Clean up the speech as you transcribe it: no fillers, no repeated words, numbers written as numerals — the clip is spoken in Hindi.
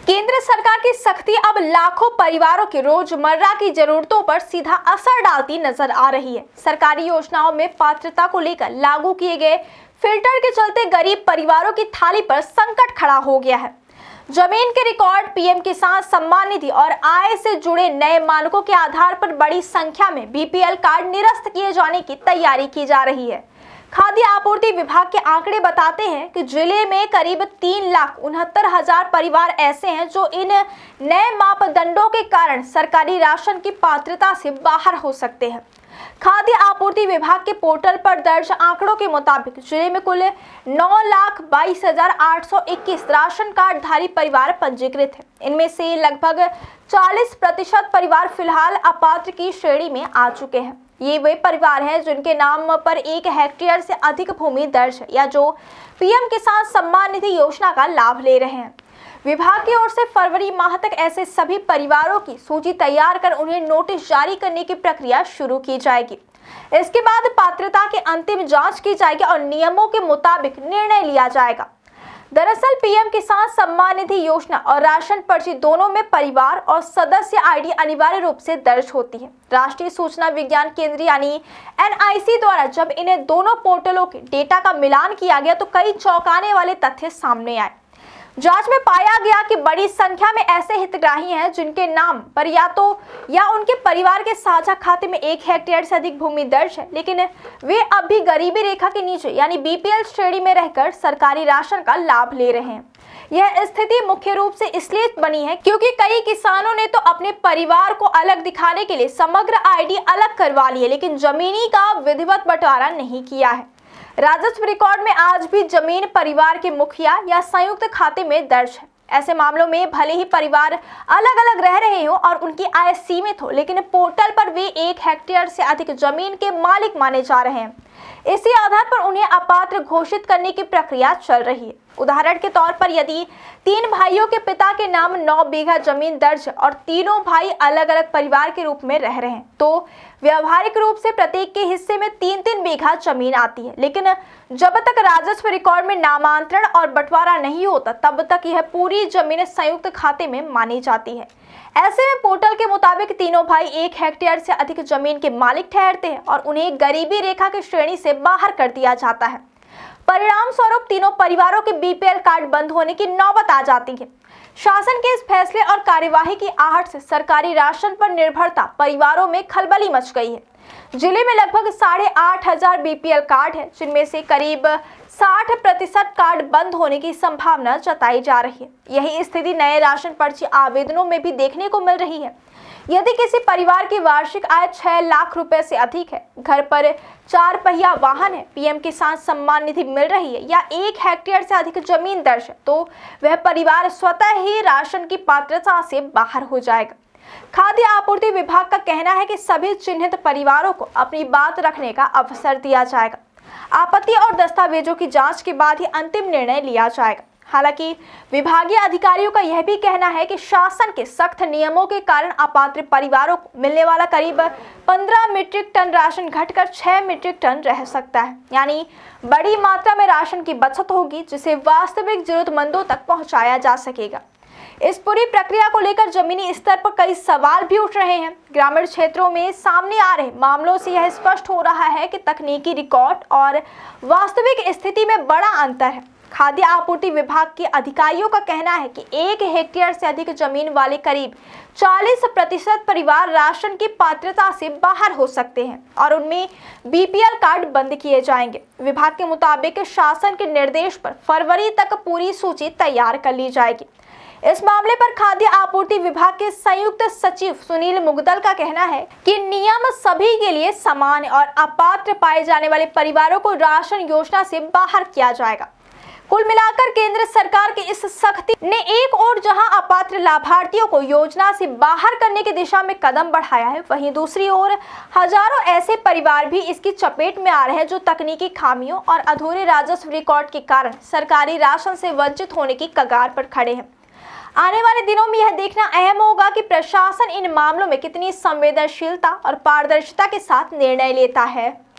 केंद्र सरकार की सख्ती अब लाखों परिवारों की रोजमर्रा की जरूरतों पर सीधा असर डालती नजर आ रही है। सरकारी योजनाओं में पात्रता को लेकर लागू किए गए फिल्टर के चलते गरीब परिवारों की थाली पर संकट खड़ा हो गया है। जमीन के रिकॉर्ड, पीएम किसान सम्मान निधि और आय से जुड़े नए मानकों के आधार पर बड़ी संख्या में बीपीएल कार्ड निरस्त किए जाने की तैयारी की जा रही है। खाद्य आपूर्ति विभाग के आंकड़े बताते हैं कि जिले में करीब 3,69,000 परिवार ऐसे हैं जो इन नए मापदंडों के कारण सरकारी राशन की पात्रता से बाहर हो सकते हैं। खाद्य आपूर्ति विभाग के पोर्टल पर दर्ज आंकड़ों के मुताबिक जिले में कुल 9,22,821 राशन कार्ड धारी परिवार पंजीकृत हैं। इनमें से लगभग 40% परिवार फिलहाल अपात्र की श्रेणी में आ चुके हैं। ये वे परिवार हैं जिनके नाम पर 1 हेक्टेयर से अधिक भूमि दर्ज है या जो पीएम किसान सम्मान निधि योजना का लाभ ले रहे हैं। विभाग की ओर से फरवरी माह तक ऐसे सभी परिवारों की सूची तैयार कर उन्हें नोटिस जारी करने की प्रक्रिया शुरू की जाएगी। इसके बाद पात्रता की अंतिम जांच की जाएगी और नियमों के मुताबिक निर्णय लिया जाएगा। दरअसल पीएम किसान सम्मान निधि योजना और राशन पर्ची दोनों में परिवार और सदस्य आईडी अनिवार्य रूप से दर्ज होती है। राष्ट्रीय सूचना विज्ञान केंद्र यानी एनआईसी द्वारा जब इन्हें दोनों पोर्टलों के डेटा का मिलान किया गया तो कई चौंकाने वाले तथ्य सामने आए। जांच में पाया गया कि बड़ी संख्या में ऐसे हितग्राही हैं जिनके नाम पर या उनके परिवार के साझा खाते में 1 हेक्टेयर से अधिक भूमि दर्ज है, लेकिन वे अब भी गरीबी रेखा के नीचे यानी बीपीएल श्रेणी में रहकर सरकारी राशन का लाभ ले रहे हैं। यह स्थिति मुख्य रूप से इसलिए बनी है क्योंकि कई किसानों ने तो अपने परिवार को अलग दिखाने के लिए समग्र आईडी अलग करवा ली है, लेकिन जमीनी का विधिवत बंटवारा नहीं किया है। राजस्व रिकॉर्ड में आज भी जमीन परिवार के मुखिया या संयुक्त खाते में दर्ज है। ऐसे मामलों में भले ही परिवार अलग अलग रह रहे हो और उनकी आय सीमित हो, लेकिन पोर्टल पर वे 1 हेक्टेयर से अधिक जमीन के मालिक माने जा रहे हैं। इसी आधार पर उन्हें अपात्र घोषित करने की प्रक्रिया चल रही है। उदाहरण के तौर पर यदि 3 भाइयों के पिता के नाम 9 बीघा जमीन दर्ज है और तीनों भाई अलग अलग परिवार के रूप में रह रहे हैं तो व्यवहारिक रूप से प्रत्येक के हिस्से में 3-3 बीघा जमीन आती है, लेकिन जब तक राजस्व रिकॉर्ड में नामांतरण और बंटवारा नहीं होता तब तक यह पूरी जमीन संयुक्त खाते में मानी जाती है। ऐसे में पोर्टल के मुताबिक तीनों भाई 1 हेक्टेयर से अधिक जमीन के मालिक ठहरते हैं और उन्हें गरीबी रेखा की श्रेणी से बाहर कर दिया जाता है। परिणाम स्वरूप तीनों परिवारों के बीपीएल कार्ड बंद होने की नौबत आ जाती है। शासन के इस फैसले और कार्यवाही की आहट से सरकारी राशन पर निर्भरता परिवारों में खलबली मच गई है। जिले में लगभग 8,500 बीपीएल कार्ड है, जिनमें से करीब 60% कार्ड बंद होने की संभावना जताई जा रही है। यही स्थिति नए राशन पर्ची आवेदनों में भी देखने को मिल रही है। यदि किसी परिवार की वार्षिक आय 6 लाख रुपए से अधिक है, घर पर 4 पहिया वाहन है, पीएम किसान सम्मान निधि मिल रही है या 1 हेक्टेयर से अधिक जमीन दर्ज है तो वह परिवार स्वतः ही राशन की पात्रता से बाहर हो जाएगा। खाद्य आपूर्ति विभाग का कहना है कि सभी चिन्हित परिवारों को अपनी बात रखने का अवसर दिया जाएगा। आपत्ति और दस्तावेजों की जांच के बाद ही अंतिम निर्णय लिया जाएगा। हालांकि विभागीय अधिकारियों का यह भी कहना है कि शासन के सख्त नियमों के कारण अपात्र परिवारों को मिलने वाला करीब 15 मीट्रिक टन राशन घटकर 6 मीट्रिक टन रह सकता है, यानी बड़ी मात्रा में राशन की बचत होगी जिसे वास्तविक जरूरतमंदों तक पहुंचाया जा सकेगा। इस पूरी प्रक्रिया को लेकर जमीनी स्तर पर कई सवाल भी उठ रहे हैं। ग्रामीण क्षेत्रों में सामने आ रहे मामलों से यह स्पष्ट हो रहा है कि तकनीकी रिकॉर्ड और वास्तविक स्थिति में बड़ा अंतर है। खाद्य आपूर्ति विभाग के अधिकारियों का कहना है कि 1 हेक्टेयर से अधिक जमीन वाले करीब 40% परिवार राशन की पात्रता से बाहर हो सकते हैं और उनमें बीपीएल कार्ड बंद किए जाएंगे। विभाग के मुताबिक शासन के निर्देश पर फरवरी तक पूरी सूची तैयार कर ली जाएगी। इस मामले पर खाद्य आपूर्ति विभाग के संयुक्त सचिव सुनील मुगदल का कहना है कि नियम सभी के लिए समान है और अपात्र पाए जाने वाले परिवारों को राशन योजना से बाहर किया जाएगा। कुल मिलाकर केंद्र सरकार की इस सख्ती ने एक और जहां अपात्र लाभार्थियों को योजना से बाहर करने की दिशा में कदम बढ़ाया है, वहीं दूसरी ओर हजारों ऐसे परिवार भी इसकी चपेट में आ रहे हैं जो तकनीकी खामियों और अधूरे राजस्व रिकॉर्ड के कारण सरकारी राशन से वंचित होने की कगार पर खड़े हैं। आने वाले दिनों में यह देखना अहम होगा कि प्रशासन इन मामलों में कितनी संवेदनशीलता और पारदर्शिता के साथ निर्णय लेता है।